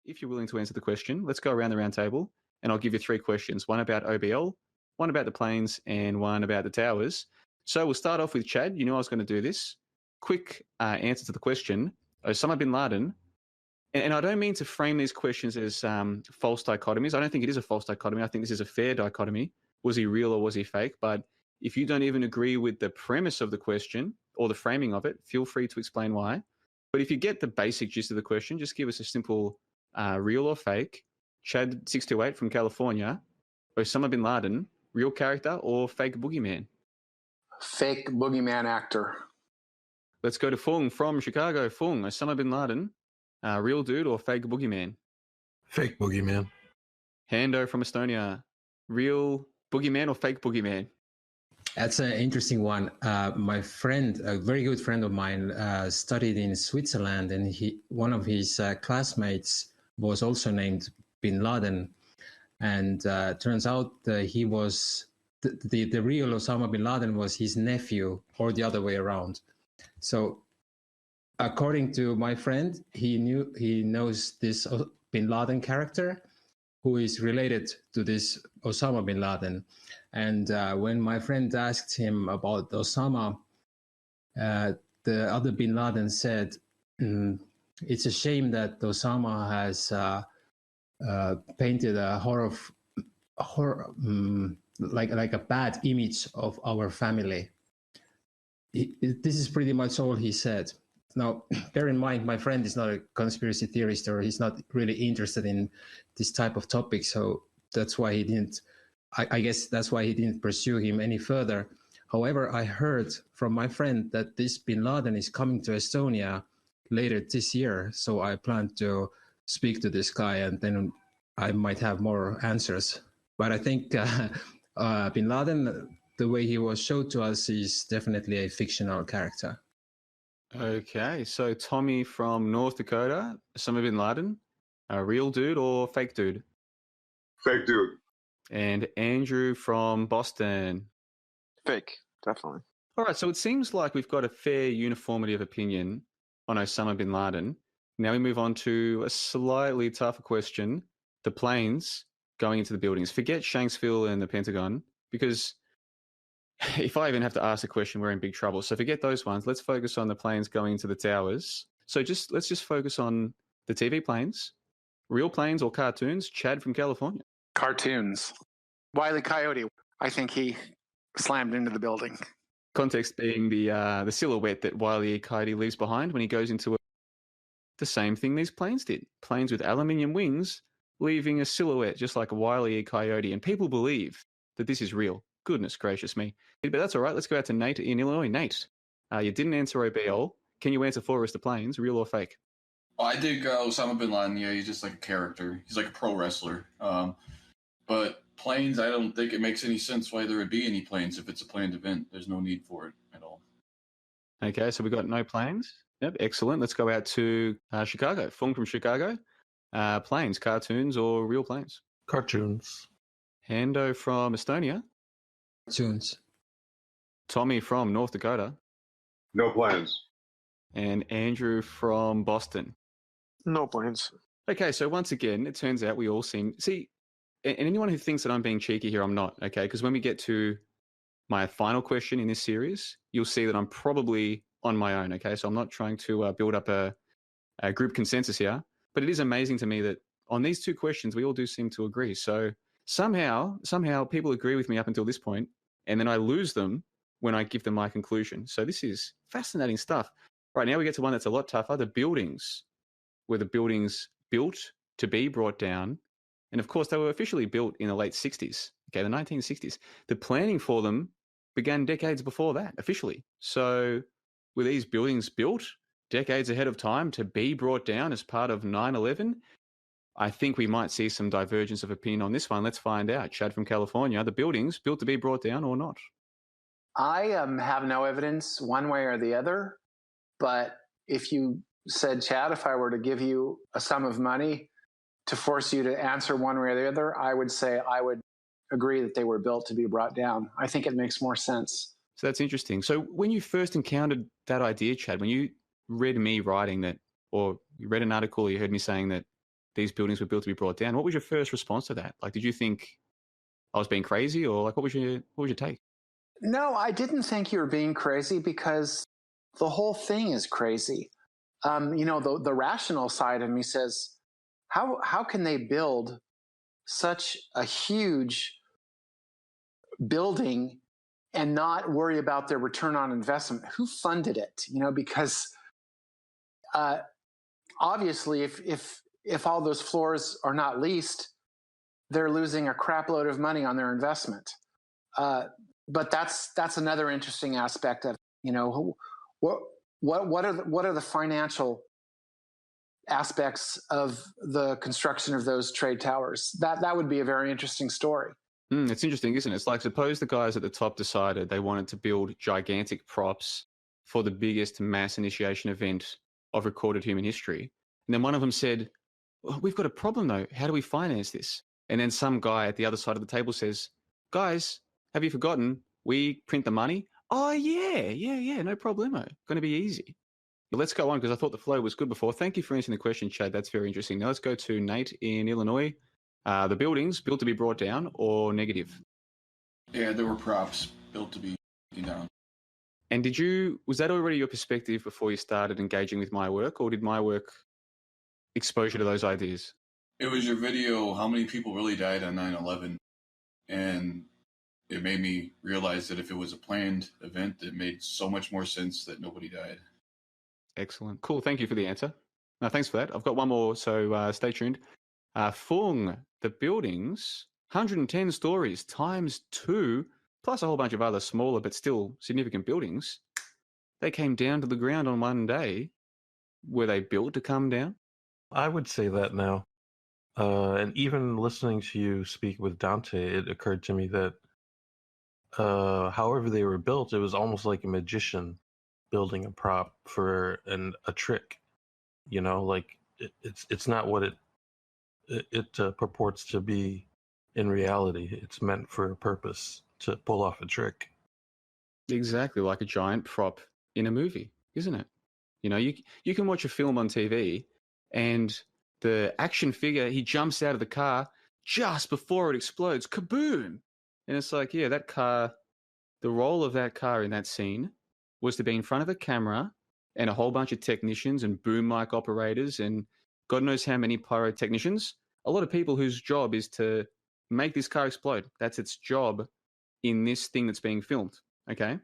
if you're willing to answer the question, let's go around the round table and I'll give you 3 questions, one about OBL, one about the planes, and one about the towers. So we'll start off with Chad. You knew I was going to do this. Quick answer to the question. Osama bin Laden, and I don't mean to frame these questions as false dichotomies. I don't think it is a false dichotomy. I think this is a fair dichotomy. Was he real or was he fake? But if you don't even agree with the premise of the question or the framing of it, feel free to explain why. But if you get the basic gist of the question, just give us a simple real or fake. Chad 628 from California, Osama bin Laden, real character or fake boogeyman? Fake boogeyman actor. Let's go to Fung from Chicago. Fung, Osama bin Laden, real dude or fake boogeyman? Fake boogeyman. Hando from Estonia, real boogeyman or fake boogeyman? That's an interesting one. My friend, a very good friend of mine, studied in Switzerland, and one of his classmates was also named Bin Laden, and turns out he was the real Osama bin Laden was his nephew, or the other way around. So, according to my friend, he knows this Bin Laden character, who is related to this Osama bin Laden. And when my friend asked him about Osama, the other bin Laden said, it's a shame that Osama has painted a like a bad image of our family. This is pretty much all he said. Now, bear in mind, my friend is not a conspiracy theorist, or he's not really interested in this type of topic. So that's why he didn't, I guess that's why he didn't pursue him any further. However, I heard from my friend that this bin Laden is coming to Estonia later this year. So I plan to speak to this guy, and then I might have more answers. But I think bin Laden, the way he was showed to us, is definitely a fictional character. Okay, so Tommy from North Dakota, Osama bin Laden, a real dude or fake dude? Fake dude. And Andrew from Boston. Fake, definitely. All right, so it seems like we've got a fair uniformity of opinion on Osama bin Laden. Now we move on to a slightly tougher question, the planes going into the buildings. Forget Shanksville and the Pentagon, because if I even have to ask a question, we're in big trouble. So forget those ones. Let's focus on the planes going into the towers. So let's just focus on the TV planes. Real planes or cartoons? Chad from California. Cartoons. Wile E. Coyote. I think he slammed into the building. Context being the silhouette that Wile E. Coyote leaves behind when he goes into the same thing these planes did. Planes with aluminium wings leaving a silhouette just like a Wile E. Coyote. And people believe that this is real. Goodness gracious me. But that's all right. Let's go out to Nate in Illinois. Nate, you didn't answer OBL. Can you answer for us the planes, real or fake? Well, I think Osama bin Laden, yeah, he's just like a character. He's like a pro wrestler. But planes, I don't think it makes any sense why there would be any planes if it's a planned event. There's no need for it at all. Okay, so we got no planes. Yep, excellent. Let's go out to Chicago. Fung from Chicago. Planes, cartoons or real planes? Cartoons. Hando from Estonia. Cartoons. Tommy from North Dakota. No plans. And Andrew from Boston. No planes. Okay, so once again, it turns out we all seem... See, and anyone who thinks that I'm being cheeky here, I'm not, okay? Because when we get to my final question in this series, you'll see that I'm probably on my own, okay? So I'm not trying to build up a group consensus here. But it is amazing to me that on these 2 questions, we all do seem to agree. So somehow people agree with me up until this point, and then I lose them when I give them my conclusion. So this is fascinating stuff. Right, now we get to one that's a lot tougher, the buildings. Were the buildings built to be brought down? And of course, they were officially built in the late 60s, okay, the 1960s. The planning for them began decades before that, officially. So were these buildings built decades ahead of time to be brought down as part of 9/11? I think we might see some divergence of opinion on this one. Let's find out. Chad from California, the buildings built to be brought down or not? I have no evidence one way or the other, but if you said, Chad, if I were to give you a sum of money to force you to answer one way or the other, I would say I would agree that they were built to be brought down. I think it makes more sense. So that's interesting. So when you first encountered that idea, Chad, when you read me writing that, or you read an article, you heard me saying that these buildings were built to be brought down. What was your first response to that? Like, did you think I was being crazy, or like, what was your take? No, I didn't think you were being crazy because the whole thing is crazy. The rational side of me says, how can they build such a huge building and not worry about their return on investment? Who funded it? Because obviously, if all those floors are not leased, they're losing a crap load of money on their investment. But that's another interesting aspect of what are the financial aspects of the construction of those trade towers? That would be a very interesting story. It's interesting, isn't it? It's like, suppose the guys at the top decided they wanted to build gigantic props for the biggest mass initiation event of recorded human history. And then one of them said, well, we've got a problem though. How do we finance this? And then some guy at the other side of the table says, guys, have you forgotten? We print the money. Oh, yeah, no problemo. Going to be easy. But let's go on, because I thought the flow was good before. Thank you for answering the question, Chad. That's very interesting. Now let's go to Nate in Illinois. The buildings built to be brought down or negative? Yeah, there were props built to be taken down. And was that already your perspective before you started engaging with my work, or did my work expose you to those ideas? It was your video, how many people really died on 9/11, and it made me realize that if it was a planned event, it made so much more sense that nobody died. Excellent. Cool. Thank you for the answer. No, thanks for that. I've got one more, so stay tuned. Fung, the buildings, 110 stories times 2, plus a whole bunch of other smaller but still significant buildings. They came down to the ground on one day. Were they built to come down? I would say that now. And even listening to you speak with Dante, it occurred to me that however they were built, it was almost like a magician building a prop for a trick. Like it's not what it purports to be in reality. It's meant for a purpose, to pull off a trick. Exactly, like a giant prop in a movie, isn't it? You can watch a film on TV and the action figure, he jumps out of the car just before it explodes. Kaboom! And it's like, yeah, that car, the role of that car in that scene was to be in front of a camera and a whole bunch of technicians and boom mic operators and God knows how many pyrotechnicians. A lot of people whose job is to make this car explode. That's its job in this thing that's being filmed, okay?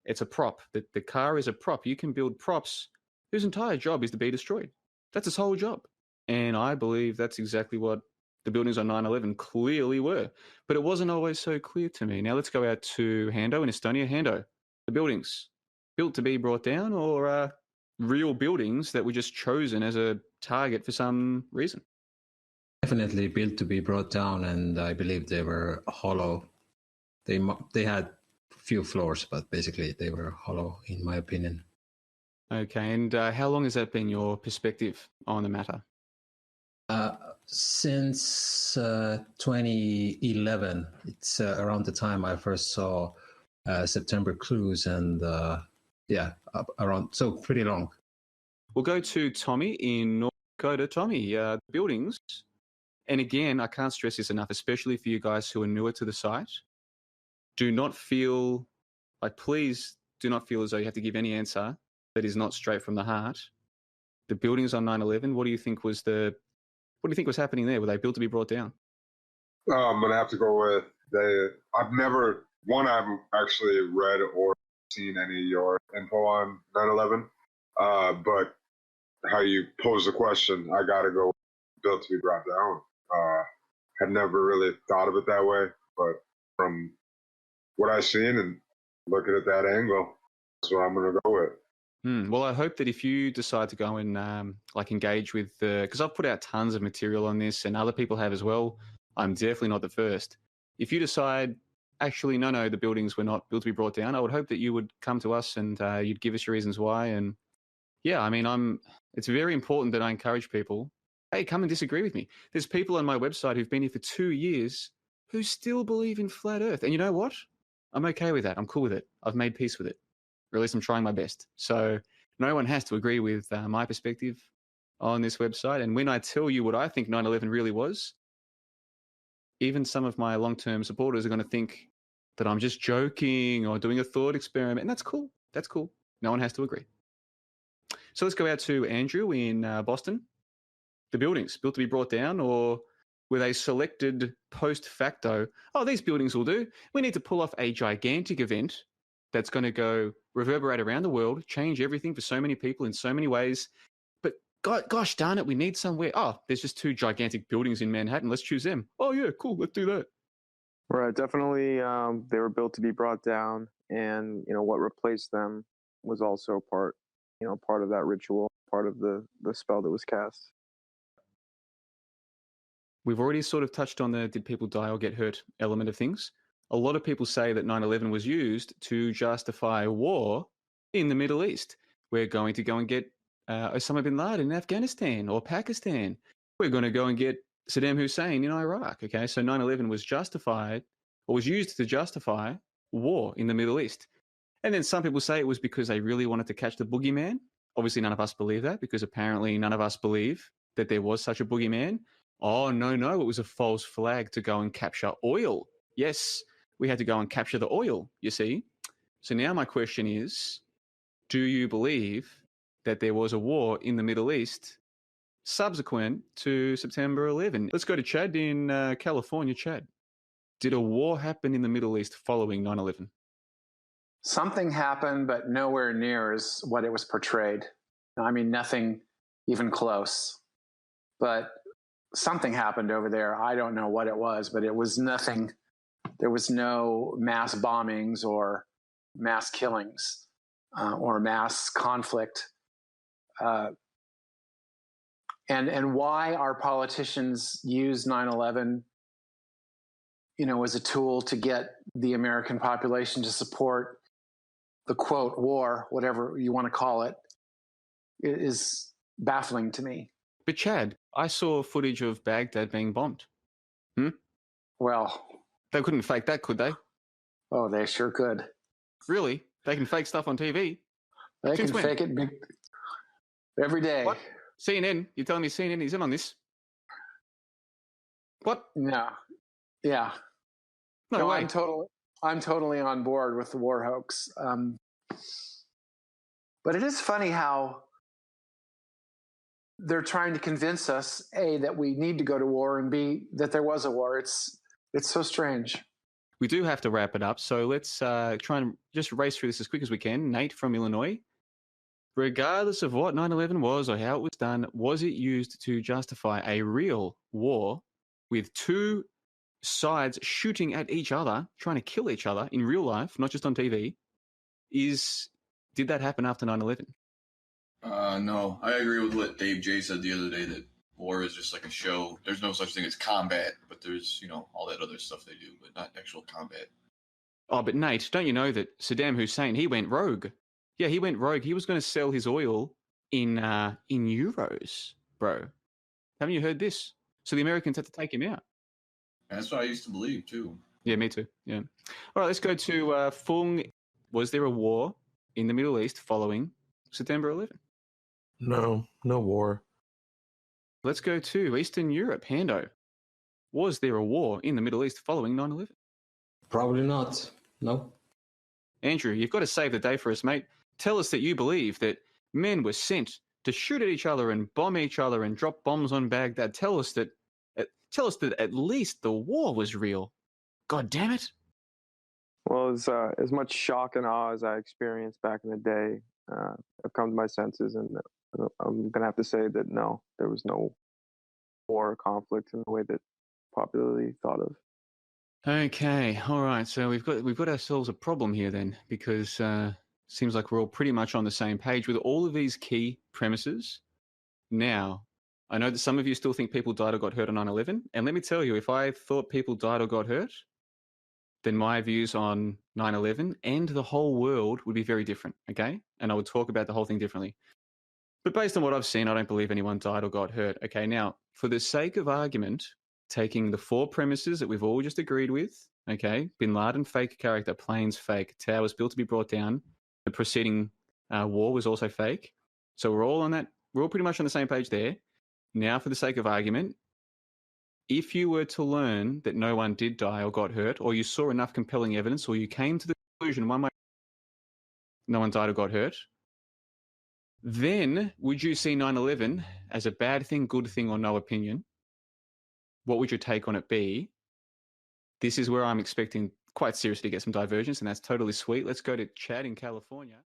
It's a prop. The car is a prop. You can build props whose entire job is to be destroyed. That's its whole job. And I believe that's exactly what the buildings on 9/11 clearly were. But it wasn't always so clear to me. Now let's go out to Hando in Estonia. Hando, the buildings built to be brought down, or real buildings that were just chosen as a target for some reason? Definitely built to be brought down, and I believe they were hollow. They had few floors, but basically they were hollow, in my opinion. Okay, and how long has that been your perspective on the matter? Since 2011. It's around the time I first saw September Clues, and around, so pretty long. We'll go to Tommy in North Dakota. Tommy, buildings, and again, I can't stress this enough, especially for you guys who are newer to the site. Do not feel please do not feel as though you have to give any answer that is not straight from the heart. The buildings on 9/11, what do you think was happening there? Were they built to be brought down? I'm gonna have to go with I haven't actually read or seen any of your info on 9/11. But how you pose the question, I gotta go built to be brought down. Had never really thought of it that way, but from what I've seen and looking at that angle, that's what I'm gonna go with. Well, I hope that if you decide to go and engage with because I've put out tons of material on this and other people have as well. I'm definitely not the first. If you decide, actually, no, the buildings were not built to be brought down, I would hope that you would come to us and you'd give us your reasons why. And yeah, I mean, it's very important that I encourage people, hey, come and disagree with me. There's people on my website who've been here for 2 years who still believe in flat Earth. And you know what? I'm okay with that. I'm cool with it. I've made peace with it. Or at least I'm trying my best. So no one has to agree with my perspective on this website. And when I tell you what I think 9/11 really was, even some of my long-term supporters are going to think that I'm just joking or doing a thought experiment. And that's cool. That's cool. No one has to agree. So let's go out to Andrew in Boston. The buildings built to be brought down, or were they selected post facto? Oh, these buildings will do. We need to pull off a gigantic event that's going to go reverberate around the world, change everything for so many people in so many ways. But gosh darn it, we need somewhere. Oh, there's just 2 gigantic buildings in Manhattan. Let's choose them. Oh yeah, cool. Let's do that. Right, definitely. They were built to be brought down, and what replaced them was also part of that ritual, part of the spell that was cast. We've already sort of touched on the did people die or get hurt element of things. A lot of people say that 9/11 was used to justify war in the Middle East. We're going to go and get Osama bin Laden in Afghanistan or Pakistan. We're going to go and get Saddam Hussein in Iraq. Okay, so 9/11 was justified or was used to justify war in the Middle East. And then some people say it was because they really wanted to catch the boogeyman. Obviously, none of us believe that, because apparently none of us believe that there was such a boogeyman. Oh, no, it was a false flag to go and capture oil. Yes, we had to go and capture the oil, you see. So now my question is, do you believe that there was a war in the Middle East subsequent to September 11? Let's go to Chad in California. Chad, did a war happen in the Middle East following 9/11? Something happened, but nowhere near as what it was portrayed. I mean, nothing even close. But something happened over there. I don't know what it was, but it was nothing. There was no mass bombings or mass killings or mass conflict. And why our politicians use 9/11, as a tool to get the American population to support the quote war, whatever you want to call it, is baffling to me. But Chad, I saw footage of Baghdad being bombed. Well, They couldn't fake that, could they? oh, they sure could. Really? They can fake stuff on TV? They Since can when? fake it every day. What? CNN? You're telling me CNN is in on this? What? No, yeah. No way. I'm totally on board with the war hoax. But it is funny how they're trying to convince us, A, that we need to go to war, and B, that there was a war. It's so strange. We do have to wrap it up, so let's try and just race through this as quick as we can. Nate from Illinois. Regardless of what 9/11 was or how it was done, was it used to justify a real war with 2 sides shooting at each other, trying to kill each other in real life, not just on TV? Did that happen after 9/11? No, I agree with what Dave J said the other day, that war is just like a show. There's no such thing as combat, but there's, all that other stuff they do, but not actual combat. Oh, but Nate, don't you know that Saddam Hussein, he went rogue? Yeah, he went rogue. He was going to sell his oil in euros, bro. Haven't you heard this? So the Americans had to take him out. And that's what I used to believe, too. Yeah, me too. Yeah. All right, let's go to Fung. Was there a war in the Middle East following September 11? No war. Let's go to Eastern Europe. Hando. Was there a war in the Middle East following 9/11? Probably not. No. Andrew, you've got to save the day for us, mate. Tell us that you believe that men were sent to shoot at each other and bomb each other and drop bombs on Baghdad. Tell us that at least the war was real. God damn it. Well, as much shock and awe as I experienced back in the day, I've come to my senses, and I'm gonna have to say that no, there was no war or conflict in the way that popularly thought of. Okay, all right. So we've got ourselves a problem here then, because seems like we're all pretty much on the same page with all of these key premises. Now, I know that some of you still think people died or got hurt on 9/11, and let me tell you, if I thought people died or got hurt, then my views on 9/11 and the whole world would be very different, okay? And I would talk about the whole thing differently. But based on what I've seen, I don't believe anyone died or got hurt, okay? Now, for the sake of argument, taking the 4 premises that we've all just agreed with, okay? Bin Laden, fake character, planes fake, towers built to be brought down, the preceding war was also fake. So we're all on that We're all pretty much on the same page there. Now, for the sake of argument, if you were to learn that no one did die or got hurt, or you saw enough compelling evidence, or you came to the conclusion one way no one died or got hurt, then would you see 9/11 as a bad thing, good thing, or no opinion? What would your take on it be? This is where I'm expecting quite seriously to get some divergence, and that's totally sweet. Let's go to Chad in California.